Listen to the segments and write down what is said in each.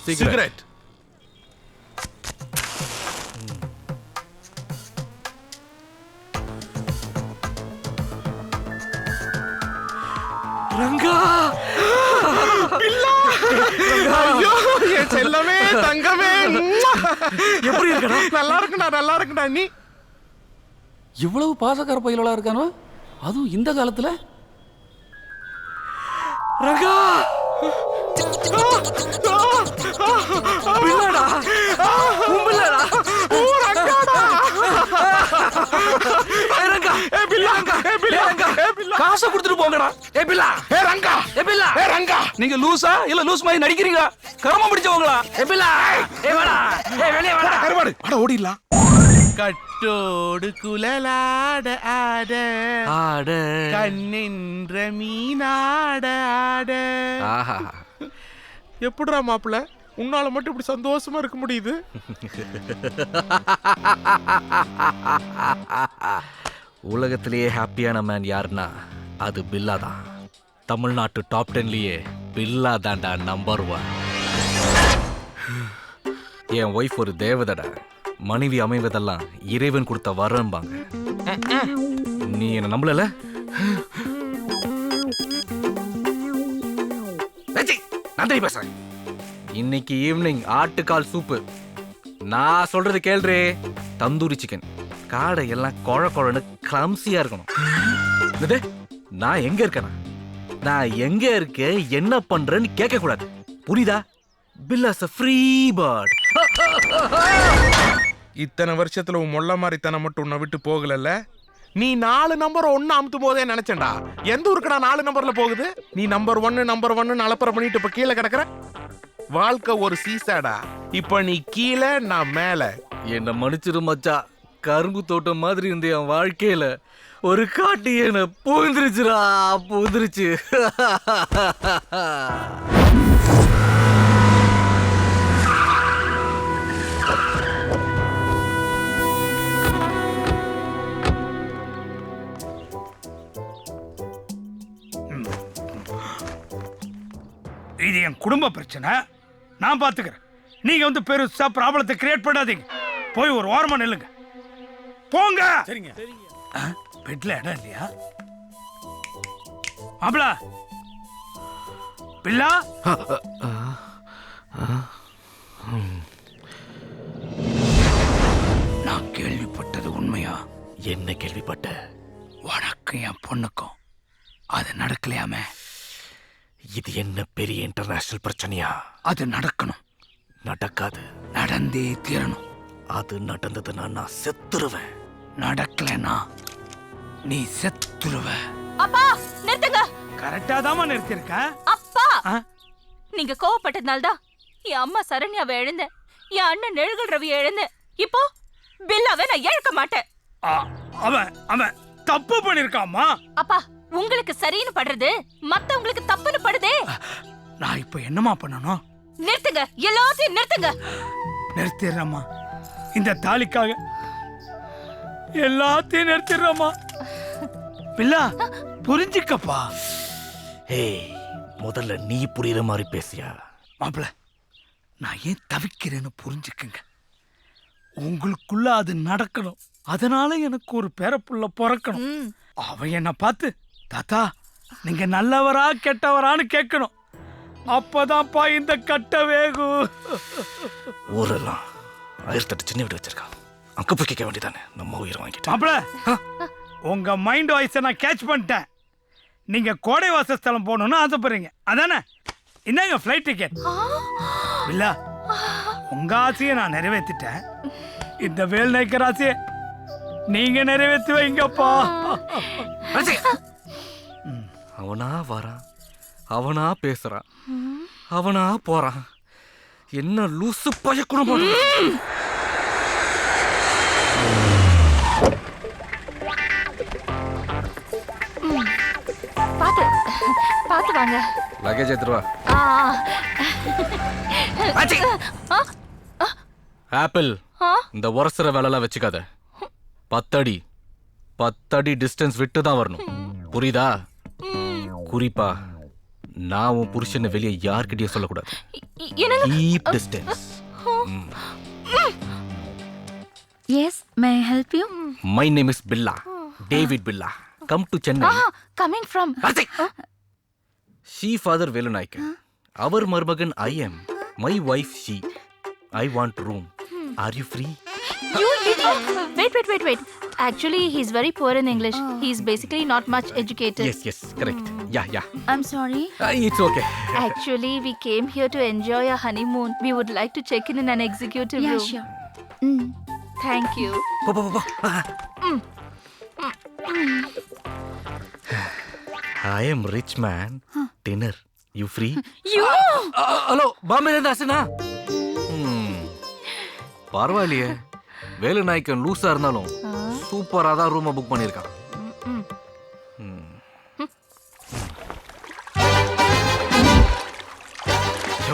Cigarette. Ranga, ஐயோ என் செல்லமே தங்கமே, எப்படி இருக்கடா? நல்லா இருக்குடா. நீ இவ்வளவு பாசக்கார பயிலா இருக்கானோ, அதுவும் இந்த காலத்துல. ரங்கா, பிள்ளடா, பிள்ளடா, ஓ ரங்காடா. ஏய் ரங்கா, ஏய் பில்லா, ஏய் பில்லா, ஏய் பில்லா, காசை கொடுத்துட்டு போங்கடா. ஏய் பில்லா, ஏய் ரங்கா, ஏய் பில்லா, ஏய் ரங்கா. நீங்க லூசா இல்ல லூஸ் மாதிரி நடிக்கிறீங்களா? கர்மம் பிடிச்சவங்களா? ஏய் பில்லா, ஏய் வாடா, ஏய் வெளிய வாடா. கருவாடு, அட ஓடிடலாம். கட்டோடு குழலாட ஆட ஆட கண்ணின்ற மீனாட ஆட. ஆஹா, எப்படிடா மாப்பிள்ள உன்னால மட்டும் இப்படி சந்தோஷமா இருக்க முடியுது? உலகத்திலேயே ஹாப்பியான மேன் யாருன்னா அது பில்லா தான். தமிழ்நாட்டு டாப் 10லயே பில்லா தான்டா நம்பர் 1. என் ஒய்ஃப் ஒரு தேவதடா. மனைவி அமைவதெல்லாம் இறைவன் கொடுத்த வரம்பாங்க. நீ என்ன நம்பல? நான் பேசுறேன். இன்னைக்கு ஈவினிங் ஆட்டுக்கால் சூப்பு. நான் சொல்றது கேள்றே. தந்தூரி சிக்கன். காடை எல்லாம் கொழ கொழன்னு கிளம்சியா இருக்கணும். நான் எங்க இருக்கேனா? நான் எங்க இருக்கேன், என்ன பண்றேன்னு கேட்க கூடாது. புரியுதா? பில்லாஸ் a free bird. இத்தனை வருஷத்துல உன் மொள்ள மாதிரி தன மட்டும் உன்னை விட்டு போகலல்ல. நீ 4 நம்பர் 1 அமுத்தும் போதே நினைச்சேன்டா, எந்த ஊருக்குடா 4 நம்பர்ல போகுது? நீ நம்பர் 1 அலப்பற பண்ணிட்டு இப்ப கீழே கிடக்குற. வாழ்க்கை ஒரு சீசாடா. இப்ப நீ கீழே, நான் மேல. என்ன மன்னிச்சிரு மச்சா. கரும்பு தோட்டம் மாதிரி இருந்த என் வாழ்க்கையில ஒரு காட்டு என்ன பூந்துருச்சுடா, பூந்துருச்சு. இது என் குடும்ப பிரச்சனை, நான் பாத்துக்கிறேன். நீங்க வந்து பெருசா ப்ராப்ளத்தை கிரியேட் பண்ணாதீங்க. போய் ஒரு ஓரமா நில்லுங்க, போங்க. சரிங்க. பெட்ல இடம் இல்லையா மாப்பிள? பில்லா, நான் கேள்விப்பட்டது உண்மையா? என்ன கேள்விப்பட்ட? உனக்கும் என் பொண்ணுக்கும் அது நடக்கலையாமே. இது என்ன பெரிய இன்டர்நேஷனல் பிரச்சனையா? அது நடக்கணும். நடக்காது. நடந்தே தீரணும். அது நடந்ததுன்னா நான் செத்துருவேன். நடக்கலனா நீ செத்துருவ. அப்பா நிறுத்துங்க. கரெக்டா தான் நிறுத்திருக்க. அப்பா, நீங்க கோவப்பட்டதுனால தான் என் அம்மா சரண்யாவை எழுந்தேன், என் அண்ணன் நெழுகல் ரவி எழுந்தேன். இப்போ பில்லாவை நான் இழக்க மாட்டேன். அவன் அவன் தப்பு பண்ணிருக்காமா. அப்பா, உங்களுக்கு சரின்னு படுறது மத்தவங்களுக்கு தப்புன்னு படுதே. நான் இப்ப என்னமா பண்ணணும்? நிறுத்துங்க, எல்லாத்தையும் நிறுத்துங்க. நிறுத்திடுறமா, இந்த தாலிக்காக எல்லாத்தையும் நிறுத்திடுறமா. பில்லா புரிஞ்சுக்கப்பா. ஏய், முதல்ல நீ புரியுற மாதிரி பேசியா? மாப்பிள, நான் ஏன் தவிக்கிறேன்னு புரிஞ்சுக்குங்க. உங்களுக்குள்ள அது நடக்கணும். அதனால எனக்கு ஒரு பேரப்புள்ள பிறக்கணும். அவன் என்ன பார்த்து, தாத்தா நீங்க நல்லவரா கெட்டவரான்னு கேட்கணும். அப்பதான்ப்பா இந்த கட்ட வேகும். ஊரெல்லாம் 1008 சின்ன வீடு வச்சிருக்கான். அங்க போய் கேட்க வேண்டியதானே, நம்ம உயிரை வாங்கிட்டேன். மாப்பிள, உங்க மைண்ட் வாய்ஸை நான் கேட்ச் பண்ணிட்டேன். நீங்க கோடை வாசஸ்தலம் போகணும்னு ஆசைப்படுறீங்க, அதானே? இந்தாங்க ஃப்ளைட் டிக்கெட். இல்ல, உங்க ஆசையை நான் நிறைவேற்றிட்டேன். இந்த வேல் நாய்க்கர் ஆசையை நீங்க நிறைவேற்றி வைங்கப்பா. அவனா வரான், அவனா பேசுறான், அவனா போறான். என்ன லூசு பயக்குணம். பாத்து பாத்து வாங்க. லக்கேஜ் எடுத்துட்டு வா. ஆப்பிள், இந்த உரசுற வேலைலாம் வச்சுக்காத. 10 அடி டிஸ்டன்ஸ் விட்டு தான் வரணும், புரியுதா? குறிப்பா நான் உன் புருஷனை வெளியே யார்கிட்டயும் சொல்லக்கூடாது. எனக்கு keep distance. Yes may I help you? My name is Billa, David Billa. Come to Chennai. Coming from she father Velunayakan, அவர் மருமகன் I am, my wife she. I want room. Are you free? You idiot! Wait. Actually, he's very poor in English. He's basically not much educated. Yes, correct. Yeah. I'm sorry. It's okay. Actually, we came here to enjoy our honeymoon. We would like to check in an executive room. Yeah, sure. Thank you. போ. I am rich man. Dinner. You free? You! Hello, பாம்பேல இருந்து அசனா? பரவாயில்லையே, வேலுநாயக்கன் லூசா இருந்தாலும் சூப்பரா தான் ரூமை book பண்ணிருக்கான்.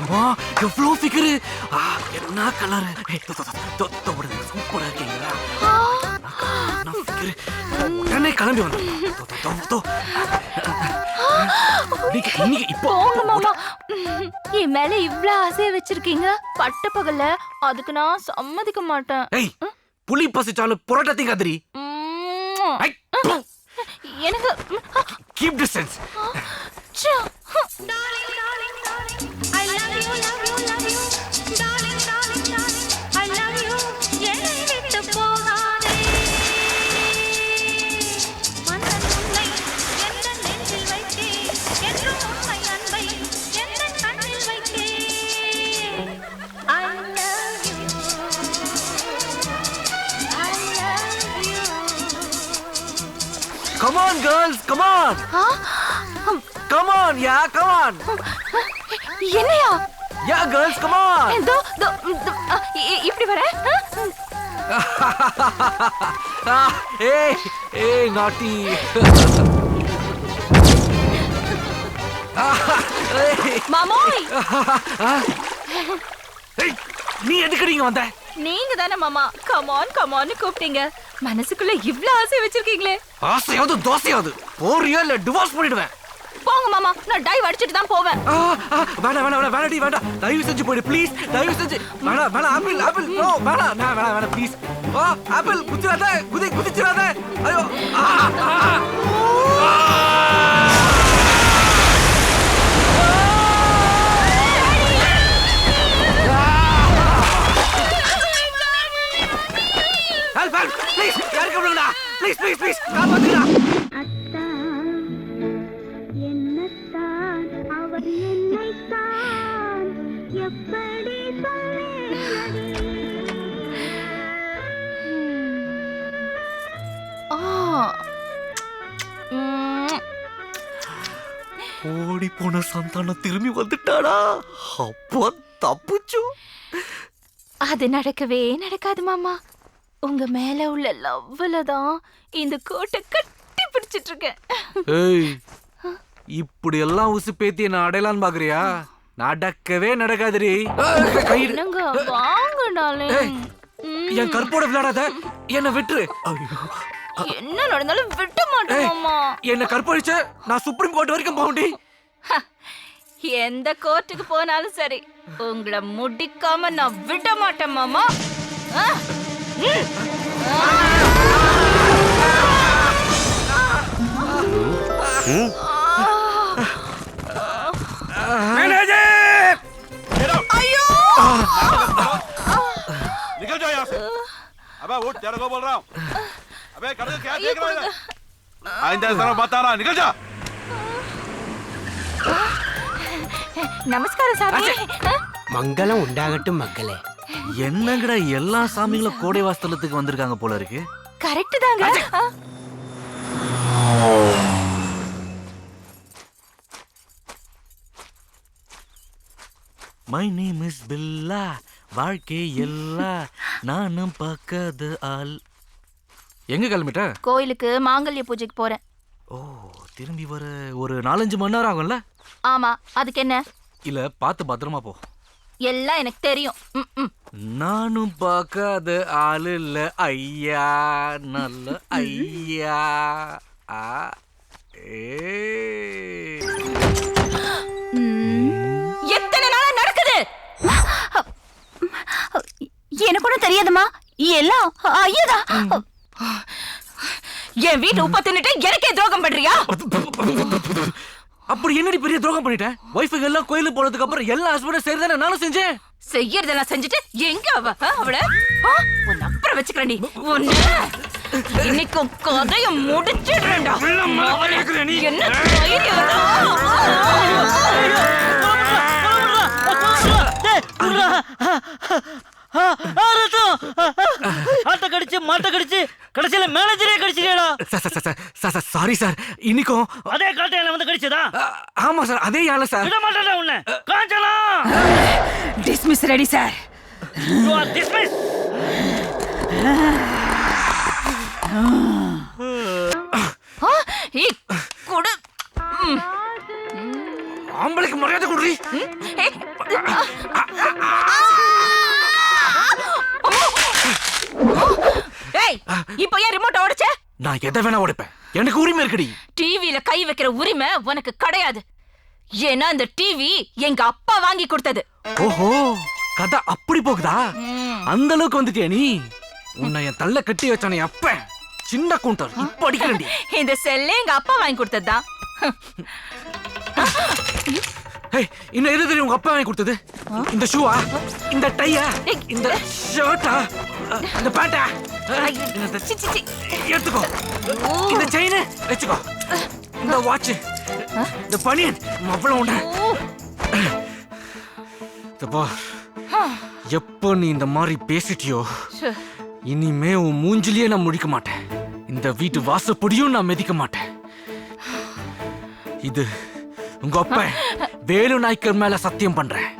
அம்மா, எவ்வளோ ஃபிகரு! என்ன கலர்! சூப்பரா இருக்கீங்களா? உடனே கிளம்பி வந்து போங்க மாமா. என் மேல இவ்ளோ ஆசைய வச்சிருக்கீங்க, பட்ட பகல்ல அதுக்கு நான் சம்மதிக்க மாட்டேன். ஏய், புலி பசிச்சாலும் புரோட்டா திங்காதடி. எனக்கு keep distance. Come on, girls, come on. Come on, yeah, come on. என்னையா? Yeah, girls, come on. இப்படி வர? Hey, naughty. மாமோய், Hey, நீ எதுக்கு இங்க வந்த? நீங்க தானே மாமா கமான்னு கூப்பிட்டீங்க. மனசுக்குள்ள இவ்ளோ ஆசை வச்சிருக்கீங்களே. ஆசையாவது தோசையாவது போறியா இல்ல டிவோர்ஸ் பண்ணிடுவேன். போங்க மாமா, நான் டைவ் அடிச்சிட்டு தான் போவேன். வேண்டாம் தயவு செஞ்சு போயிடு ப்ளீஸ். தயவு செஞ்சு வேணாம். ஆப்பிள் நோ வேணாம் ப்ளீஸ். ஆப்பிள் குதிச்சிடாத. ஐயோ. Help, please. யாருக்கு விடுங்கடா. ப்ளீஸ் காப்பாத்துடா. ஓடி போன சந்தானம் திரும்பி வந்துட்டாடா. அப்போ தப்புச்சு. அது நடக்கவே நடக்காது மாமா. உங்க மேல உள்ள லவ்ல தான் இந்த கோட்டை கட்டி பிடிச்சிட்டு இருக்கேன். ஏய், இப்படி எல்லாம் உசு பேத்தி என்ன அடையலான்னு பாக்குறியா? நடக்கவே நடக்காதுடி. என்னங்க வாங்க டார்லிங். என் கற்போட விளையாடாத, என்ன விட்டுரு. என்ன நடந்தாலும் விட மாட்டேன் மாமா. என்ன கற்பழிச்ச நான் சுப்ரீம் கோர்ட் வரைக்கும் போகண்டி. எந்த கோர்ட்டுக்கு போனாலும் சரி, உங்களை முடிக்காம நான் விட மாட்டேன் மாமா. अयो! निकल जाओ यहाँ से। अबे उठ, तेरे को बोल रहा हूँ। अबे कर क्या देख रहा है? आइंदा इस तरह मत आना, निकल जा। நமஸ்காரம் சாமி. மங்களம் உண்டாகட்டும் மக்களே. என்னங்கடா எல்லா சாமிகளும் கோடை வாஸ்தலத்துக்கு வந்திருக்காங்க போல இருக்கு. கரெக்ட் தாங்க. மை நேம் இஸ் பில்லா, வாழ்க்கை எல்லாம் நானும் பார்க்காத ஆள். எங்க கிளம்பிட்ட? கோயிலுக்கு மாங்கல்ய பூஜைக்கு போறேன். ஓ, திரும்பி வர ஒரு 4-5 மணி நேரம் ஆகும்ல? ஆமா, அதுக்கு என்ன? இல்ல, பார்த்து பத்திரமா போ. எல்லாம் எனக்கு தெரியும். நானும் பார்க்காத ஆள் இல்ல ஐயா, நல்ல ஐயா. எல்லாம் ஐயதா. என் வீட்டு உப்ப தின்னுட்டு எனக்கே துரோகம் பண்றியா? அப்படி என்னடி பெரிய துரோகம் பண்ணிட்டேன்? வைஃபுக்கு எல்லாம் கோயிலுக்கு போனதுக்கு அப்புறம் எல்லா ஹஸ்பண்டும் சரிதானே நானும் செஞ்சேன். செய்யறதெல்லாம் செஞ்சுட்டு எங்க அவள உன்னை அப்புறம் வச்சுக்கிறேன். ஒண்ணு இன்னைக்கும் கதைய முடிச்சிடுறேன்டா. என்ன தைரியம்? ஆட்ட கடிச்சு மாட்ட கடிச்சு கடைசியில மேனேஜரே கடிச்சிடா. சாரி சார், இன்னைக்கும் அதே காட்டையில வந்து கடிச்சதா? ஆமா சார், அதே யாழ சார். விட மாட்டேன் உன்னை. Kanchana dismiss ready sir. You are dismiss. குடு. ஆம்பளைக்கு மரியாதை கொடுறி. ஏய், இப்போ ஏன் ரிமோட் உடைச்ச? நான் எதை வேணா உடைப்பேன், எனக்கு உரிமை இருக்குடி. டிவில கை வைக்கிற உரிமை உனக்கு கிடையாது. ஏன்னா இந்த டிவி எங்க அப்பா வாங்கி கொடுத்தது. ஓஹோ, கதை அப்படி போகுதா? அந்த அளவுக்கு வந்துட்டியா நீ? உன்னை என் தள்ள கட்டி வச்சானே அப்ப சின்ன கூண்டர் இப்ப அடிக்கிறேன்டி. இந்த செல்லே எங்க அப்பா வாங்கி கொடுத்ததுதான். ஏய், இன்னும் எது தெரியும் உங்க அப்பா வாங்கி கொடுத்தது? இந்த ஷூவா, இந்த டையா, இந்த ஷர்ட்டா, இந்த பேண்டா? C, C, C. எடுத்துக்கோ. இந்த செயின் வச்சுக்கோ. இந்த வாட்ச், இந்த பனியன் அவ்வளவு உண்ட. எப்போ நீ இந்த மாதிரி பேசிட்டியோ, இனிமே உன் மூஞ்சிலேயே நான் முழிக்க மாட்டேன். இந்த வீட்டு வாசப்படியும் நான் மிதிக்க மாட்டேன். இது உங்க அப்பா வேலு நாய்க்கர் மேல சத்தியம் பண்றேன்.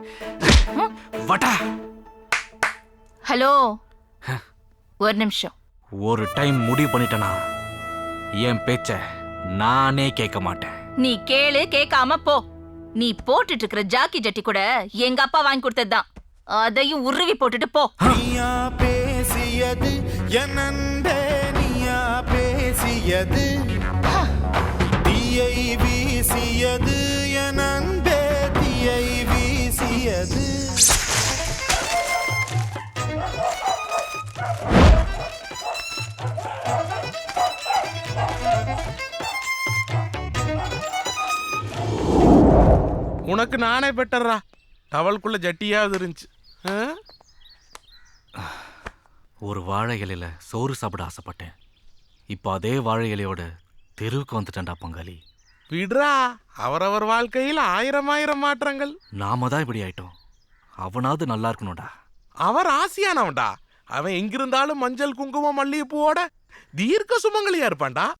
வடா. ஹலோ, ஒரு நிமிஷம். ஒரு டைம் முடிவு பண்ணிட்டனா என் பேச்ச நானே கேட்க மாட்டேன். நீ கேளு, கேட்காம போ. நீ போட்டுட்டு இருக்கிற ஜாக்கி ஜட்டி கூட எங்க அப்பா வாங்கி கொடுத்ததுதான். அதையும் உருவி போட்டுட்டு போ. நீயா பேசியது என் அன்பே, நீயா பேசியது தீயை வீசியது என் அன்பே, தீயை வீசியது. உனக்கு நானே பெட்டர்ரா. டவலுக்குள்ள ஜட்டியாவது இருந்துச்சு. ஒரு வாழை இலையில சோறு சாப்பிட ஆசைப்பட்டேன். இப்போ அதே வாழை இலையோட தெருவுக்கு வந்துட்டேன்டா பங்காளி. விடுறா, அவரவர் வாழ்க்கையில் ஆயிரம் ஆயிரம் மாற்றங்கள். நாம தான் இப்படி ஆயிட்டோம். அவனாவது நல்லா இருக்கணும்டா. அவர் ஆசியானவன்டா. அவன் எங்கிருந்தாலும் மஞ்சள் குங்குமம் மல்லிகைப்பூவோட தீர்க்க சுமங்கலியா இருப்பான்டா.